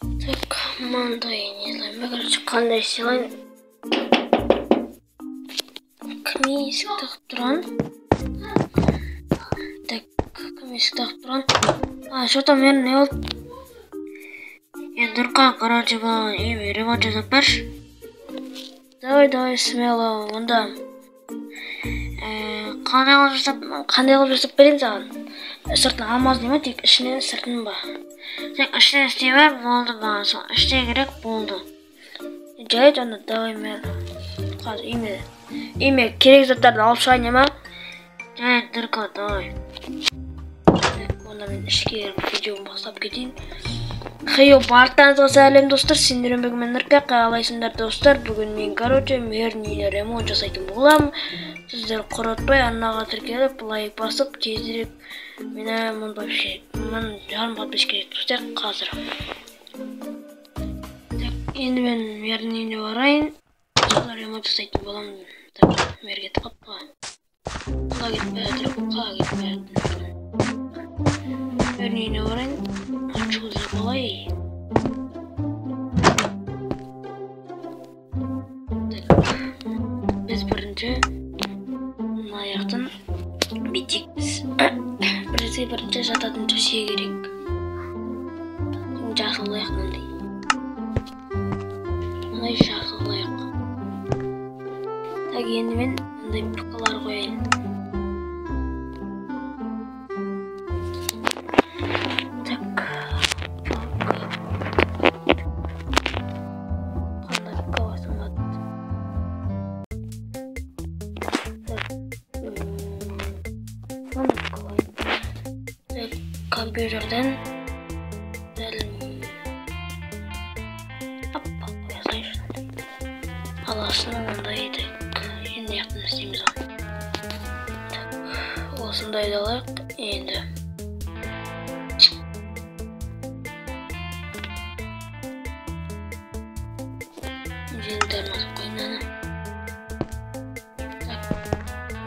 Так, мындай не знаю, короче, қандай сыйлайын. Кім есік тағып тұрған? Так, кім есік тағып тұрған? Что-то мен не болды? Нұрқан, короче, бұл ремонт жасап берші. Давай, смело, онда. Қандай қылып жасап берейін саған? Сыртын алмаз дейма, тек ішінен сыртын ба? Тек ішінен істейме, болды маған сол. Іште керек, болды. Жайды, онда, давай мен. Қазір име керек заттарды алып шығайын ема? Жайды, дұрқа, давай. Онда мен ішке еріп видеоны бастап кетейін. Хейо, барлықтарыңызға сәлем достар, сендермен бүгін мен Нұрқа, қалайсыңдар достар? Бүгін мен, короче, мернилі ремонт жасайтын боламын. Сіздер құратпай, арнаға тіркеліп, лайк басып, тезірек мені жарым подписчика жеткізсек қазір. Енді мен мернилі барайын, солар ремонт жасайтын боламын. Мерге тықапқа. Қала кетпәдір. Мернилі барайын. Чудо болай. Біз бірінші аяқтан бетекпіз. Бірінші жататын төсеу керек. Жасыл аяқ мындай. Мындай жасыл аяқ. Так, енді мен мындай пұрқалар қойайын. Компьютерден қоясайшы. Аласын ондай едік. Енді яқтын істейміз оны. Осындайды алайық. Енді желдерін қойын аны.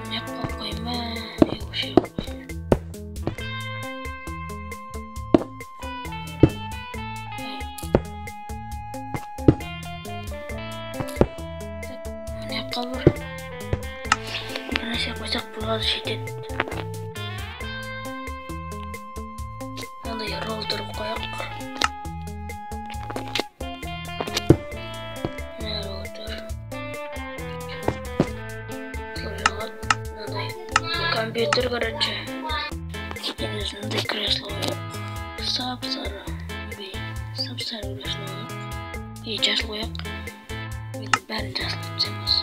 Не қойын ба? Еуші қойын. Қалыр. Нәрсе қойсақ бұлғады жетеді. Мындай ролдыр қояқ. Мына ролдыр. Мындай компьютер, короче. Мындай кресло қояқ. Сап-сары кресло қояқ. И жасыл қояқ. Бәрін жасыл түземіз.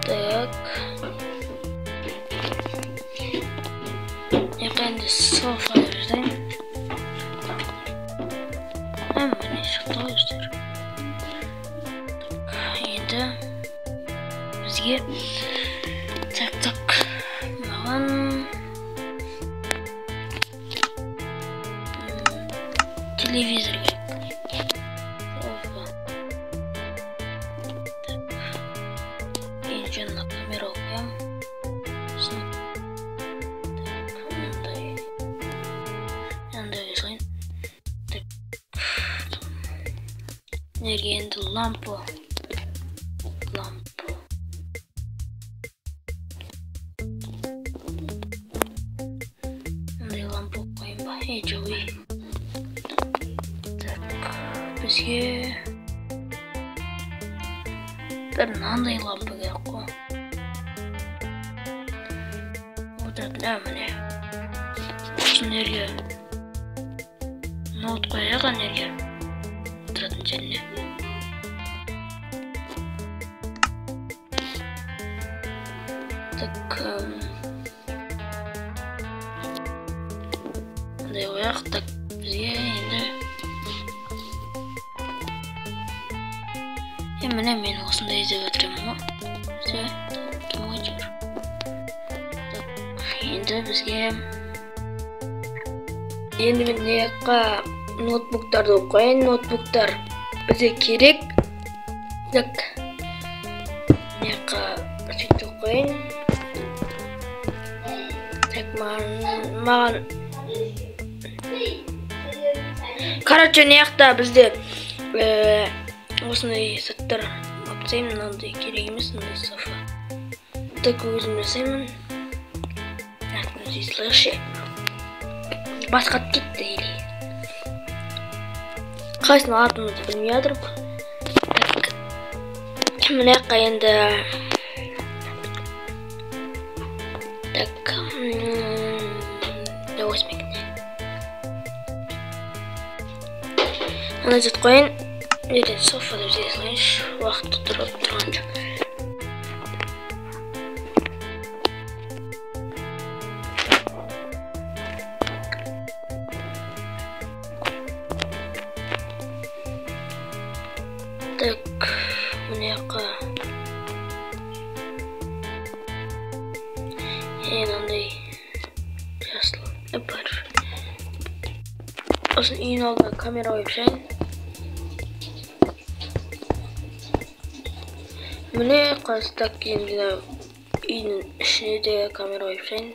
Так. Енді софа жасайын. Міне шықты өздер. Енді бізге так. Маған телевизор керек. Ең жанына камера қоям. Мындай жасайын. Неге енді лампа. Мындай лампа қойын ба? Жауи. Бізге бір мынандай лампа керек қой. Отыратын міне. Осы нерге ноут қояқ нерге отыратын жеріне. Так, мындай қояқ. Так, бізге енді міне мен осындай іздеп отырмын ғой. Кім ойдыр? Енді бізге енді мен неяққа ноутбуктарды қойын. Ноутбуктар бізге керек. Так, неяққа сөйтіп қойын. Так, маған короче, неяқта бізде осындай заттар апсаймын, мынандай керек емес, мындай софа. Так, өзім жасаймын. Слыши, басқа кетті или қайсыны артымызды білмей жатырмын. Мына жаққа енді так осымен ана зат қойын. Ертең софада бізге салайыншы, уақытты тұрып тұрған жоқ. Так, мына жаққа мынандай жасыл бар. Осын үйдің алдына камера қойып шайын. Міне қастақ енді үйдің ішіне де камера қойып шайын.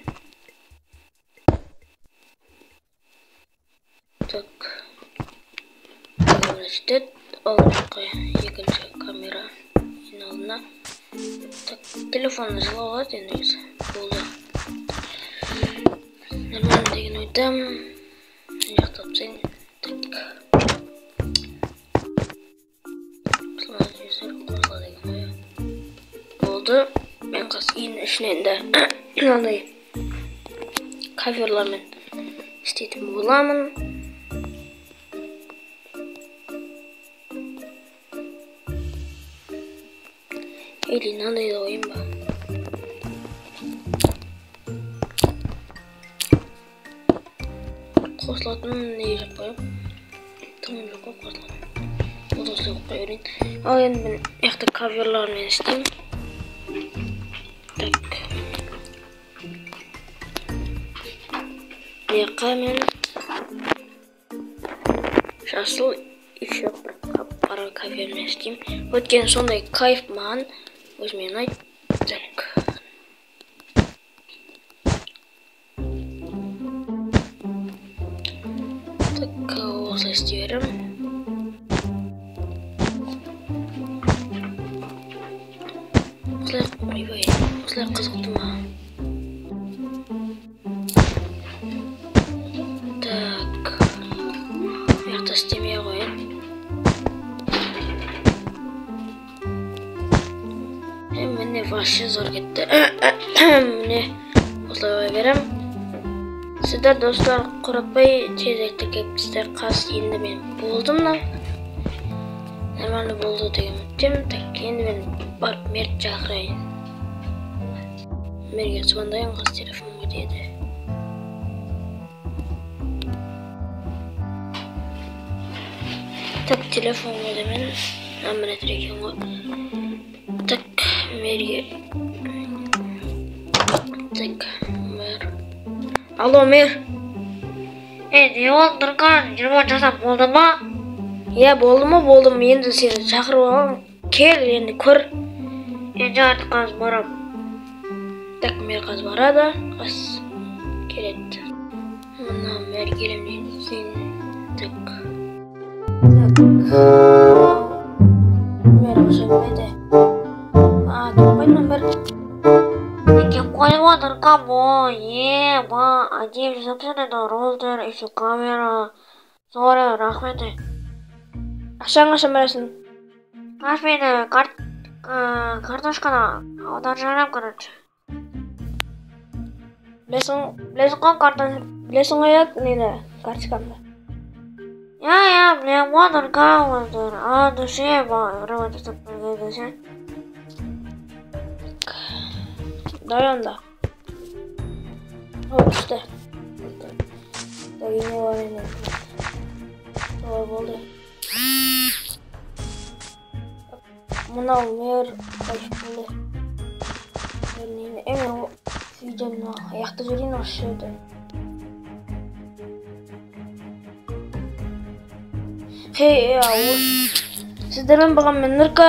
Так, камера жетеді. Ал жаққа екінші камера үйдің алдына. Так, телефонды жылы алады енді өзі. Болды. Нормально деген ойдам. Жақтап сайын. Так. Қосыла деген ой. Болды. Мен қазір үйдің ішінен де мынандай каверлармен істейтін боламын. Или мынандай да ойым ба. Қосылатын не жақ қойып, тыңым жоқ қойып қосылатын. Бұл да осылай қойып қойырайын. Ал енді мен яқты каверлармен істеймін. Так. Яққа мен жасыл еще бір қара кавермен істеймін. Өткен сондай кайф маған өзіме ұнайды. Так. Так, осылай істей беремін. Осылай қызықты маған. Так. Яқта істемей қойын. Міне вообще зор кетті. Міне осылай қоя берем. Сіздер достар құраппай тезекті кепсіздер қас. Енді мен болдым мынау. Нормально болды деген үміттемін. Так, енді мен барып мерт шақырайын. Мерге звондайын, қас телефонға деді. Так, телефонға демен. Міне екен ғой. Так, мерге. Так, мэр. Алло, мэр. Не болды Нұрқан, 20 жасап болды ма? Иә, болды ма? Болдым. Енді сені шақырып алам. Кел, енді көр. Енді артық қаз барам. Так, мэр қаз барады. Қаз келеді. Мына мэр келем дейін. Сен. Так. Мэр қашамайды. Топайын мэр. Неге қойып отыр қамы? Ба, әдем жасап жүреді. Ролдер, еще камера. Зоры, рахмет. Ақшаң қашан бересің? Мен картошканы аударып жарам, короче. Білесің ғой картошканы? Білесің ғой нені картошканы? Я, білем ғой Нұрқан. Душе, работа жасап көргенде ше. Давай онда. О, түсті. Так, не бар енді. Солай болды. Мынау мэр қайшып болды. Мен видеоны аяқта жүрейін осы жерде. Сіздермен болған мен Нұрқа.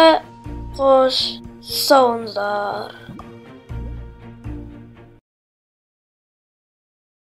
Қош Sağ olunuzlar.